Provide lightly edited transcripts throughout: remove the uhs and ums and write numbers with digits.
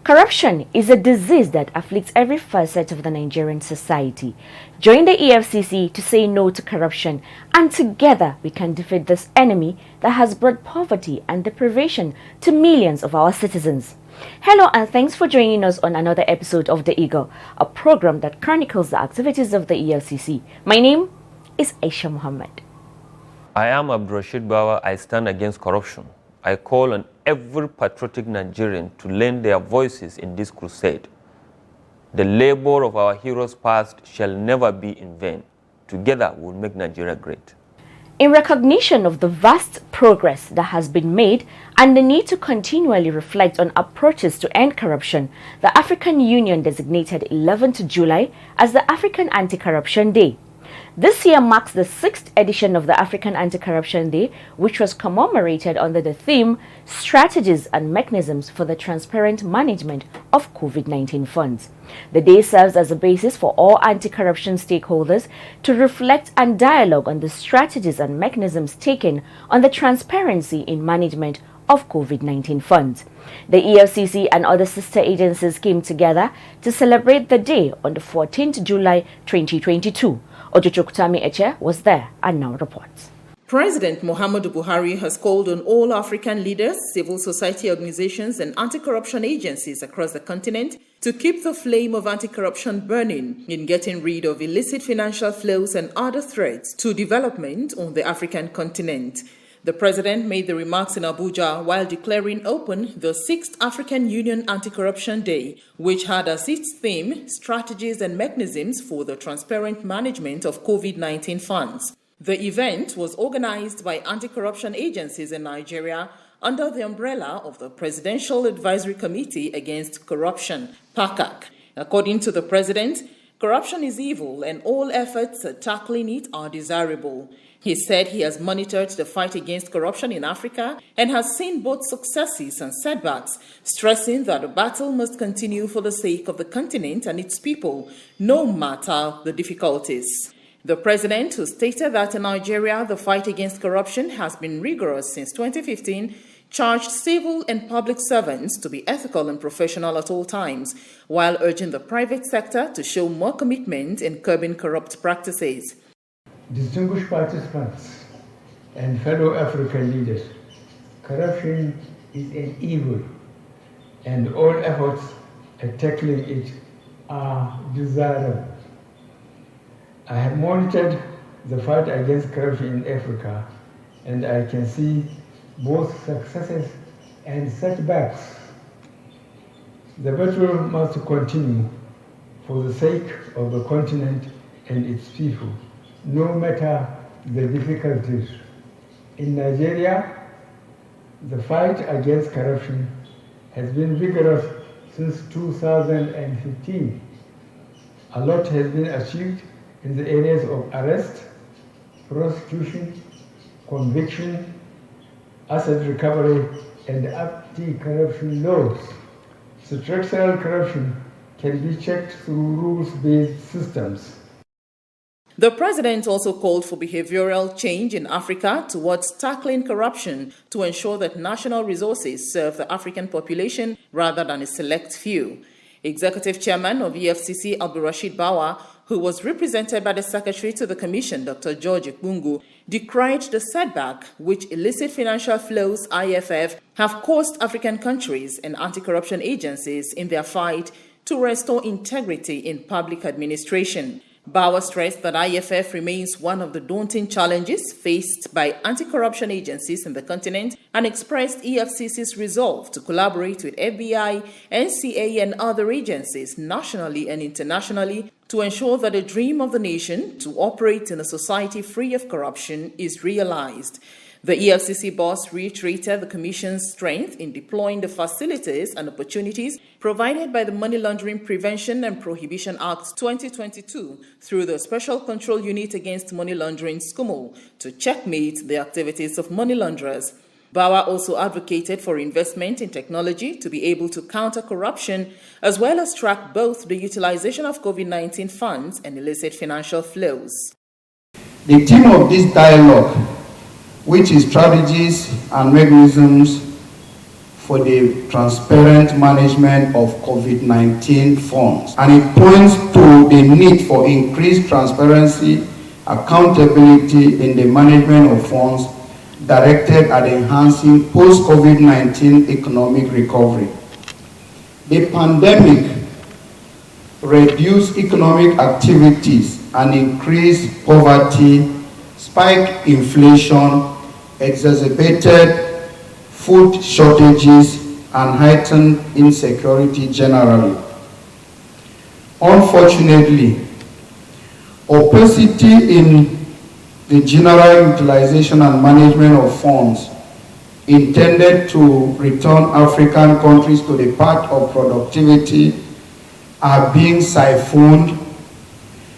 Corruption is a disease that afflicts every facet of the Nigerian society. Join the EFCC to say no to corruption, and together we can defeat this enemy that has brought poverty and deprivation to millions of our citizens. Hello and thanks for joining us on another episode of The Eagle, a program that chronicles the activities of the EFCC. My name is Aisha Muhammad. I am Abdurrashid Bawa. I stand against corruption. I call on every patriotic Nigerian to lend their voices in this crusade. The labor of our heroes past shall never be in vain. Together we will make Nigeria great. In recognition of the vast progress that has been made and the need to continually reflect on approaches to end corruption, the African Union designated 11th July as the African Anti-Corruption Day. This year marks the 6th edition of the African Anti-Corruption Day, which was commemorated under the theme Strategies and Mechanisms for the Transparent Management of COVID-19 Funds. The day serves as a basis for all anti-corruption stakeholders to reflect and dialogue on the strategies and mechanisms taken on the transparency in management of COVID-19 funds. The EFCC and other sister agencies came together to celebrate the day on the 14th July 2022. Ojochokutami Eche was there and now reports. President Muhammadu Buhari has called on all African leaders, civil society organizations and anti-corruption agencies across the continent to keep the flame of anti-corruption burning in getting rid of illicit financial flows and other threats to development on the African continent. The president made the remarks in Abuja while declaring open the 6th African Union Anti-Corruption Day, which had as its theme Strategies and Mechanisms for the Transparent Management of COVID-19 Funds. The event was organized by anti-corruption agencies in Nigeria under the umbrella of the Presidential Advisory Committee Against Corruption, PACAC. According to the president, corruption is evil and all efforts at tackling it are desirable. He said he has monitored the fight against corruption in Africa and has seen both successes and setbacks, stressing that the battle must continue for the sake of the continent and its people, no matter the difficulties. The president, who stated that in Nigeria the fight against corruption has been rigorous since 2015, charged civil and public servants to be ethical and professional at all times, while urging the private sector to show more commitment in curbing corrupt practices. Distinguished participants and fellow African leaders, corruption is an evil and all efforts at tackling it are desirable. I have monitored the fight against corruption in Africa and I can see both successes and setbacks. The battle must continue for the sake of the continent and its people, no matter the difficulties. In Nigeria, the fight against corruption has been vigorous since 2015. A lot has been achieved in the areas of arrest, prosecution, conviction, asset recovery, and anti-corruption laws. Structural corruption can be checked through rules-based systems. The president also called for behavioral change in Africa towards tackling corruption to ensure that national resources serve the African population rather than a select few. Executive Chairman of EFCC Abdurrashid Bawa, who was represented by the Secretary to the Commission, Dr. George Ekpungu, decried the setback which illicit financial flows (IFF) have caused African countries and anti-corruption agencies in their fight to restore integrity in public administration. Bawa stressed that IFF remains one of the daunting challenges faced by anti-corruption agencies in the continent and expressed EFCC's resolve to collaborate with FBI, NCA and other agencies nationally and internationally to ensure that the dream of the nation to operate in a society free of corruption is realized. The EFCC boss reiterated the Commission's strength in deploying the facilities and opportunities provided by the Money Laundering Prevention and Prohibition Act 2022 through the Special Control Unit Against Money Laundering (SCUMO) to checkmate the activities of money launderers. Bawa also advocated for investment in technology to be able to counter corruption, as well as track both the utilization of COVID-19 funds and illicit financial flows. The theme of this dialogue, which is strategies and mechanisms for the transparent management of COVID-19 funds, and it points to the need for increased transparency, accountability in the management of funds directed at enhancing post-COVID-19 economic recovery. The pandemic reduced economic activities and increased poverty, spiked inflation, exacerbated food shortages, and heightened insecurity generally. Unfortunately, opacity in the general utilization and management of funds intended to return African countries to the path of productivity are being siphoned.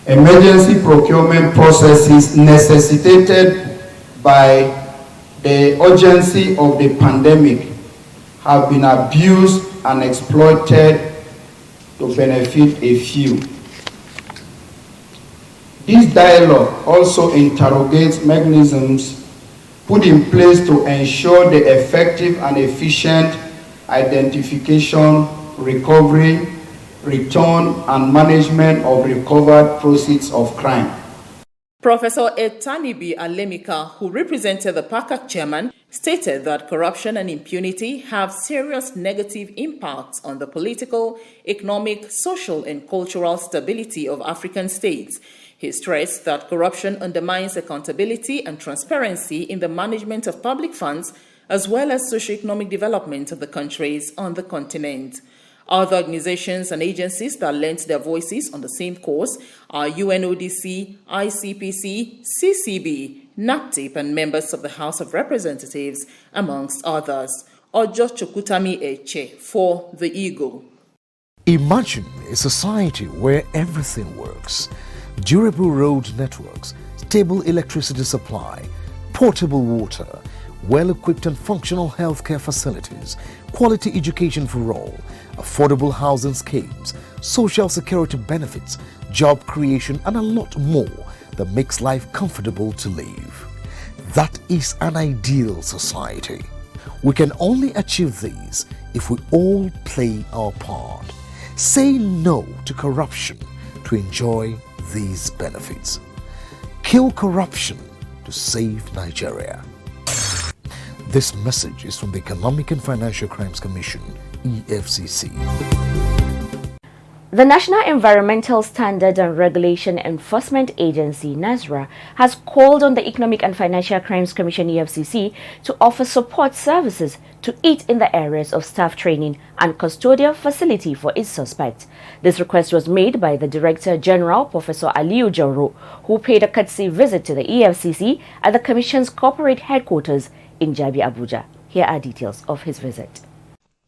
Emergency procurement processes necessitated by the urgency of the pandemic have been abused and exploited to benefit a few. This dialogue also interrogates mechanisms put in place to ensure the effective and efficient identification, recovery, return, and management of recovered proceeds of crime. Professor Etanibi Alemika, who represented the PACAC chairman, stated that corruption and impunity have serious negative impacts on the political, economic, social, and cultural stability of African states. He stressed that corruption undermines accountability and transparency in the management of public funds, as well as socio-economic development of the countries on the continent. Other organizations and agencies that lent their voices on the same course are UNODC, ICPC, CCB, NAPTIP, and members of the House of Representatives, amongst others. Ojo Chokutami Eche for The Eagle. Imagine a society where everything works. Durable road networks, stable electricity supply, portable water, well-equipped and functional healthcare facilities, quality education for all, affordable housing schemes, social security benefits, job creation, and a lot more that makes life comfortable to live. That is an ideal society. We can only achieve these if we all play our part. Say no to corruption to enjoy these benefits. Kill corruption to save Nigeria. This message is from the Economic and Financial Crimes Commission, EFCC. The National Environmental Standard and Regulation Enforcement Agency, NASRA, has called on the Economic and Financial Crimes Commission, EFCC, to offer support services to it in the areas of staff training and custodial facility for its suspects. This request was made by the Director General, Professor Aliyu Jauro, who paid a courtesy visit to the EFCC at the Commission's corporate headquarters in Jabi, Abuja. Here are details of his visit.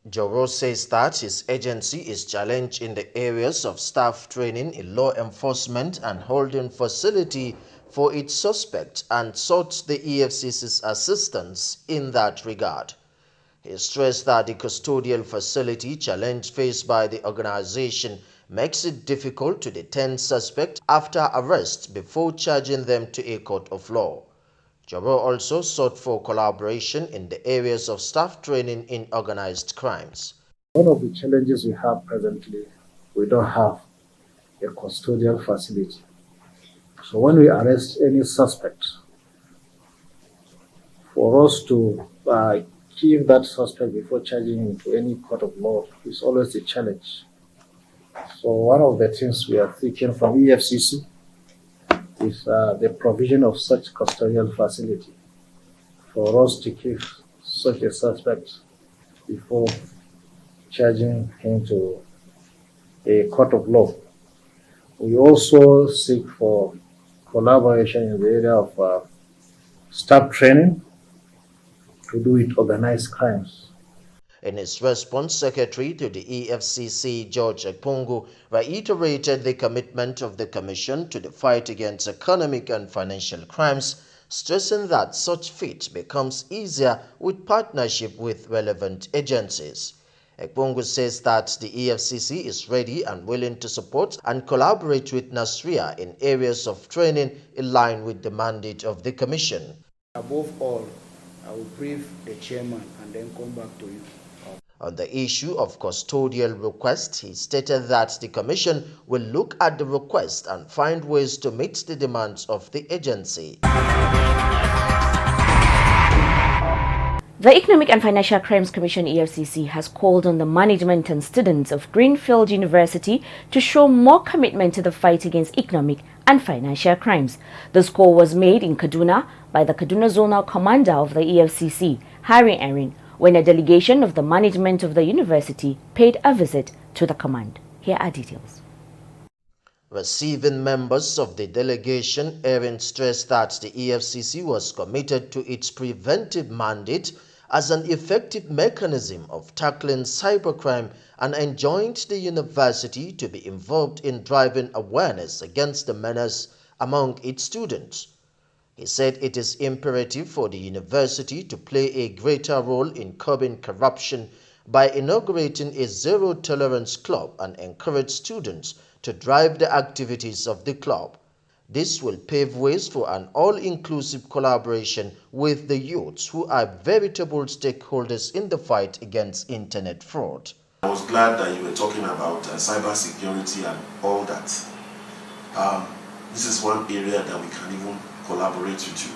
Jauro says that his agency is challenged in the areas of staff training in law enforcement and holding facility for its suspects and sought the EFCC's assistance in that regard. He stressed that the custodial facility challenge faced by the organization makes it difficult to detain suspects after arrest before charging them to a court of law. Jauro also sought for collaboration in the areas of staff training in organized crimes. One of the challenges we have presently, we don't have a custodial facility. So when we arrest any suspect, for us to keep that suspect before charging him to any court of law is always a challenge. So one of the things we are seeking from EFCC is the provision of such custodial facility for us to keep such a suspect before charging him to a court of law. We also seek for collaboration in the area of staff training to do with organized crimes. In his response, Secretary to the EFCC, George Ekpungu, reiterated the commitment of the Commission to the fight against economic and financial crimes, stressing that such feat becomes easier with partnership with relevant agencies. Ekpungu says that the EFCC is ready and willing to support and collaborate with Nasria in areas of training in line with the mandate of the Commission. Above all, I will brief the chairman and then come back to you. On the issue of custodial request, he stated that the Commission will look at the request and find ways to meet the demands of the agency. The Economic and Financial Crimes Commission EFCC has called on the management and students of Greenfield University to show more commitment to the fight against economic and financial crimes. This call was made in Kaduna by the Kaduna Zonal Commander of the EFCC, Harry Erin, when a delegation of the management of the university paid a visit to the command. Here are details. Receiving members of the delegation, Erin stressed that the EFCC was committed to its preventive mandate as an effective mechanism of tackling cybercrime and enjoined the university to be involved in driving awareness against the menace among its students. He said it is imperative for the university to play a greater role in curbing corruption by inaugurating a zero-tolerance club and encourage students to drive the activities of the club. This will pave ways for an all-inclusive collaboration with the youths who are veritable stakeholders in the fight against internet fraud. I was glad that you were talking about cyber security and all that. This is one area that we can even collaborate with you.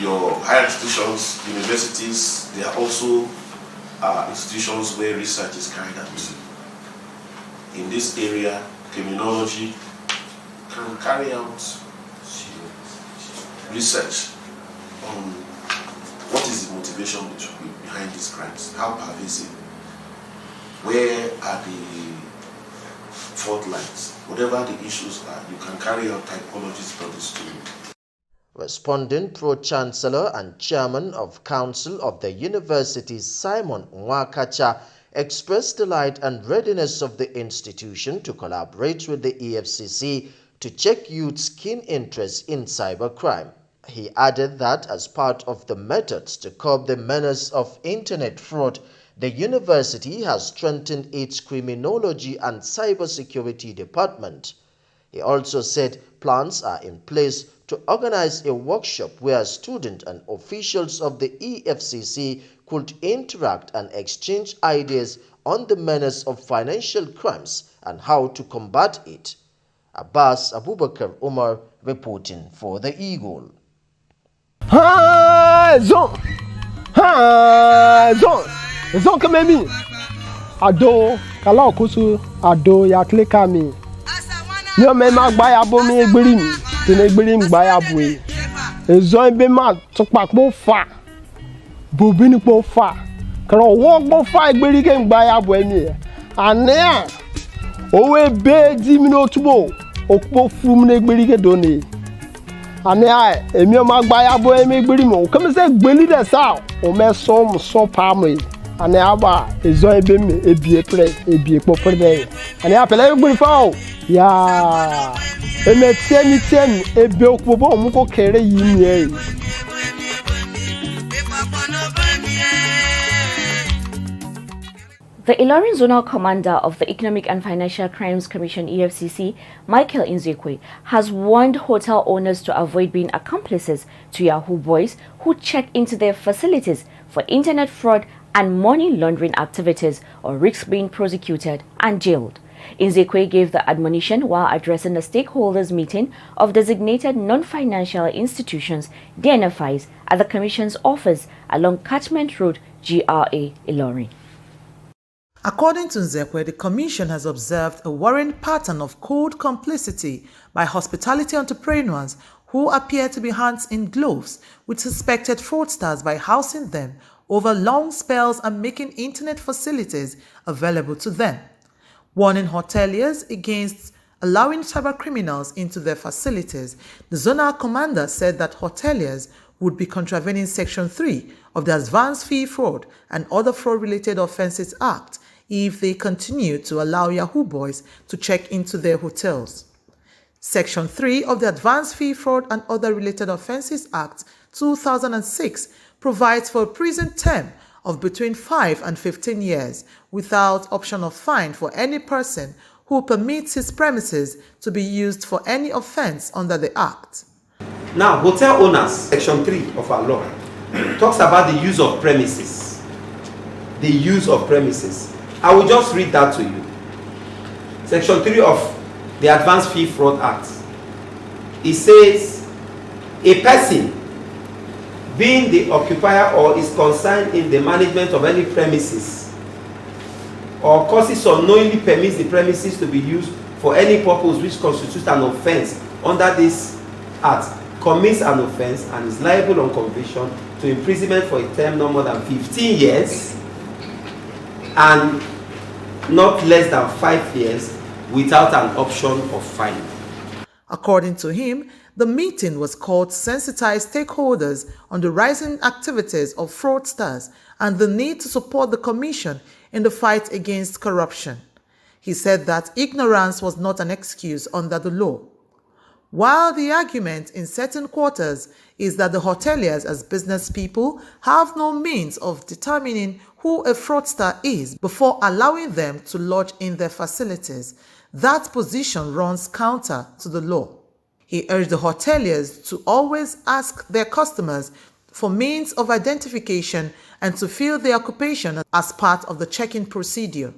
Your higher institutions, universities, they are also institutions where research is carried out. In this area, criminology can carry out research on what is the motivation behind these crimes, how pervasive, where are the fault lines, whatever the issues are, you can carry out typology studies too. Responding, Pro-Chancellor and Chairman of Council of the University, Simon Nwakacha, expressed delight and readiness of the institution to collaborate with the EFCC to check youth's keen interest in cybercrime. He added that as part of the methods to curb the menace of internet fraud, the university has strengthened its criminology and cybersecurity department. He also said plans are in place to organize a workshop where students and officials of the EFCC could interact and exchange ideas on the menace of financial crimes and how to combat it. Abbas Abubakar Umar reporting for the Eagle. Zon kamemi ado kala okusu ado ya klika mi ni o me ma gba ya bo mi egberi mi ti na egberi mi gba ya bo e ezo be ma tupapo fa bobi ni po fa kro wo gbo fa egberi ke gba ya bo emi ane a owe be di mi no tubo okpo fu mi na egberi ke do ni ane a emi o ma gba ya bo emi egberi mi o keme se gbeli de sa o me so pa mo ane aba ezo ebe mi ebie popre de ane apele egberi fa o ya emetiem ebe okpobo mu ko kere yi mi e. The Ilorin Zonal Commander of the Economic and Financial Crimes Commission EFCC, Michael Inzekwe, has warned hotel owners to avoid being accomplices to Yahoo boys who check into their facilities for internet fraud and money laundering activities or risk being prosecuted and jailed. Inzekwe gave the admonition while addressing the stakeholders meeting of designated non-financial institutions DNFIs at the Commission's office along Catchment Road, GRA, Ilorin. According to Nzekwe, the Commission has observed a worrying pattern of cold complicity by hospitality entrepreneurs who appear to be hands in gloves with suspected fraudsters by housing them over long spells and making internet facilities available to them, warning hoteliers against allowing cyber criminals into their facilities, the zonal commander said that hoteliers would be contravening Section 3 of the Advanced Fee Fraud and Other Fraud-Related Offences Act if they continue to allow Yahoo boys to check into their hotels. Section 3 of the Advanced Fee Fraud and Other Related Offences Act 2006 provides for a prison term of between 5 and 15 years without option of fine for any person who permits his premises to be used for any offence under the Act. Now, hotel owners, Section 3 of our law, talks about the use of premises. The use of premises. I will just read that to you. Section 3 of the Advanced Fee Fraud Act. It says, a person being the occupier or is concerned in the management of any premises or causes unknowingly permits the premises to be used for any purpose which constitutes an offence under this Act commits an offence and is liable on conviction to imprisonment for a term no more than 15 years and not less than 5 years without an option of fine. According to him, the meeting was called to sensitize stakeholders on the rising activities of fraudsters and the need to support the Commission in the fight against corruption. He said that ignorance was not an excuse under the law. While the argument in certain quarters is that the hoteliers as business people have no means of determining who a fraudster is before allowing them to lodge in their facilities, that position runs counter to the law. He urged the hoteliers to always ask their customers for means of identification and to fill their occupation as part of the check-in procedure.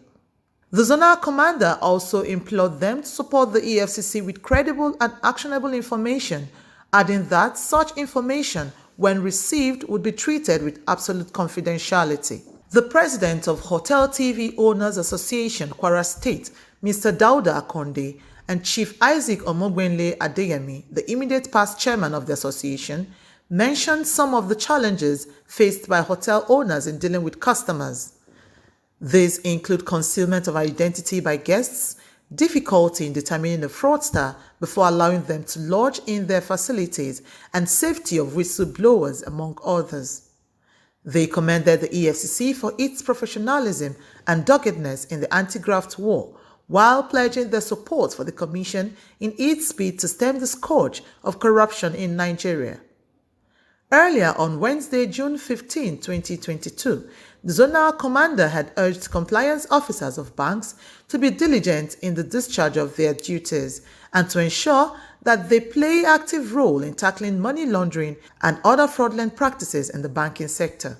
The zonal commander also implored them to support the EFCC with credible and actionable information, adding that such information, when received, would be treated with absolute confidentiality. The president of Hotel TV Owners Association, Kwara State, Mr. Dauda Akonde, and Chief Isaac Omogbenle Adeyemi, the immediate past chairman of the association, mentioned some of the challenges faced by hotel owners in dealing with customers. These include concealment of identity by guests, difficulty in determining a fraudster before allowing them to lodge in their facilities, and safety of whistleblowers, among others. They commended the EFCC for its professionalism and doggedness in the anti-graft war, while pledging their support for the Commission in its bid to stem the scourge of corruption in Nigeria. Earlier on Wednesday, June 15, 2022, the zonal commander had urged compliance officers of banks to be diligent in the discharge of their duties and to ensure that they play an active role in tackling money laundering and other fraudulent practices in the banking sector.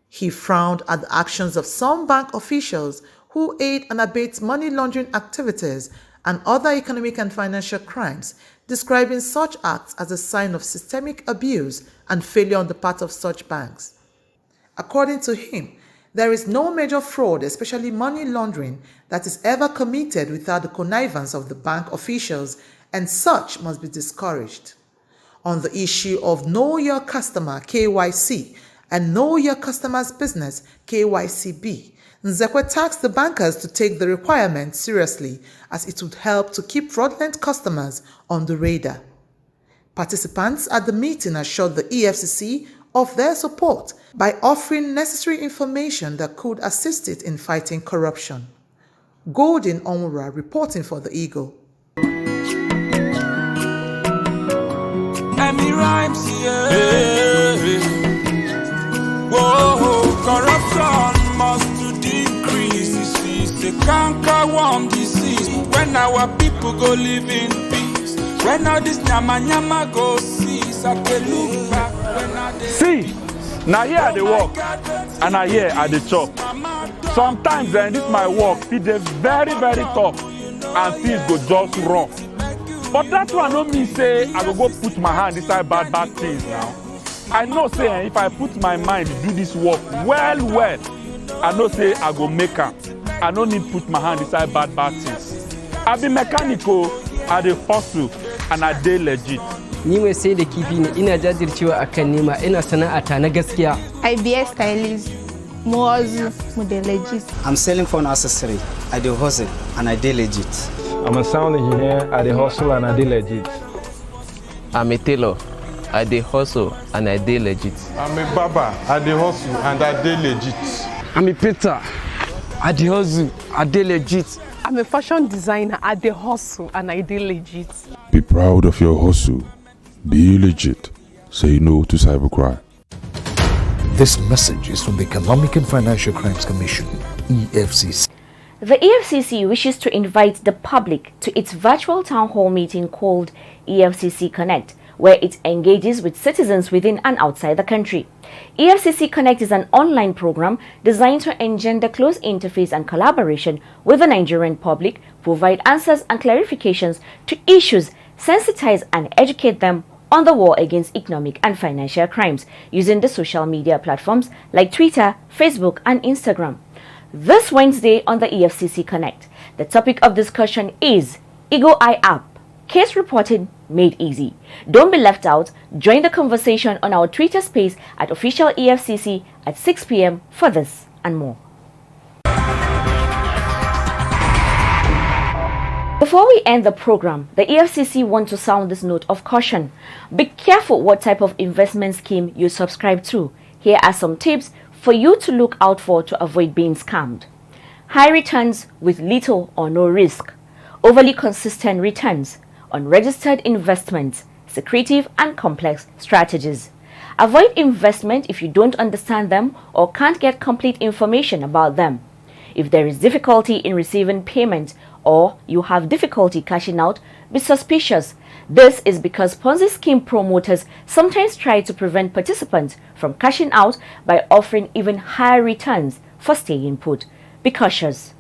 He frowned at the actions of some bank officials who aid and abet money laundering activities and other economic and financial crimes, describing such acts as a sign of systemic abuse and failure on the part of such banks. According to him, there is no major fraud, especially money laundering, that is ever committed without the connivance of the bank officials, and such must be discouraged. On the issue of Know Your Customer (KYC) and Know Your Customer's Business (KYCB), Nzekwe tasked the bankers to take the requirement seriously, as it would help to keep fraudulent customers on the radar. Participants at the meeting assured the EFCC of their support by offering necessary information that could assist it in fighting corruption. Golden Onwura reporting for the Eagle. Rhymes, yeah. Whoa, corruption must to decrease. This is a canker-worm disease. When our people go live in peace, when all this nyama go cease, I can look back. See, now here they walk, and I here at the chop. Sometimes then this my work, it is very, very tough, and things go just wrong. But that one don't mean say I go put my hand inside bad things now. I know say if I put my mind to do this work well, I know say I go make am. I don't need put my hand inside bad things. I be mechanical, I dey hustle, and I dey legit. Ni mai sai da kifi ne, ina jajircewa akan nema, ina sana'ata na gaskiya. I be a stylist, more legit. I'm selling phone accessory. I do hustle and I do legit. I'm a sound engineer, I dey hustle and I dey legit. I'm a tailor, I dey hustle and I dey legit. I'm a barber, I dey hustle and I dey legit. I'm a painter, I dey hustle, I dey legit. I'm a fashion designer, I dey hustle and I dey legit. Be proud of your hustle. Be legit. Say no to cybercrime. This message is from the Economic and Financial Crimes Commission, EFCC. The EFCC wishes to invite the public to its virtual town hall meeting called EFCC Connect, where it engages with citizens within and outside the country. EFCC Connect is an online program designed to engender close interface and collaboration with the Nigerian public, provide answers and clarifications to issues, sensitize and educate them on the war against economic and financial crimes using the social media platforms like Twitter, Facebook and Instagram. This Wednesday on the EFCC Connect, the topic of discussion is Eagle Eye app, case reporting made easy. Don't be left out. Join the conversation on our Twitter space at official EFCC at 6 p.m. for this and more. Before we end the program, the EFCC want to sound this note of caution. Be careful what type of investment scheme you subscribe to. Here are some tips for you to look out for to avoid being scammed. High returns with little or no risk. Overly consistent returns. Unregistered investments. Secretive and complex strategies. Avoid investment if you don't understand them or can't get complete information about them. If there is difficulty in receiving payment or you have difficulty cashing out, be suspicious. This is because Ponzi scheme promoters sometimes try to prevent participants from cashing out by offering even higher returns for staying put. Be cautious.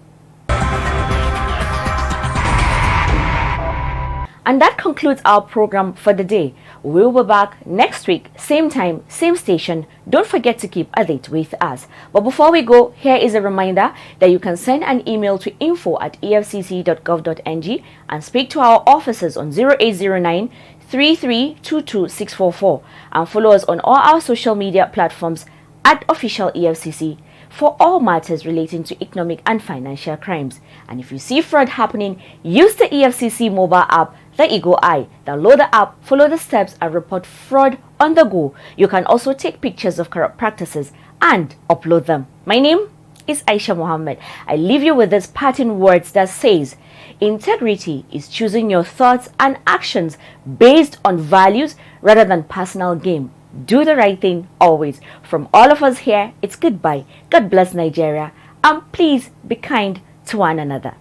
And that concludes our program for the day. We'll be back next week, same time, same station. Don't forget to keep a date with us. But before we go, here is a reminder that you can send an email to info@efcc.gov.ng and speak to our officers on 0809 3322644 and follow us on all our social media platforms at official EFCC for all matters relating to economic and financial crimes. And if you see fraud happening, use the EFCC mobile app, the Eagle Eye. Download the app, follow the steps and report fraud on the go. You can also take pictures of corrupt practices and upload them. My name is Aisha Mohammed. I leave you with this parting words that says, integrity is choosing your thoughts and actions based on values rather than personal gain. Do the right thing always. From all of us here, it's goodbye. God bless Nigeria. And please be kind to one another.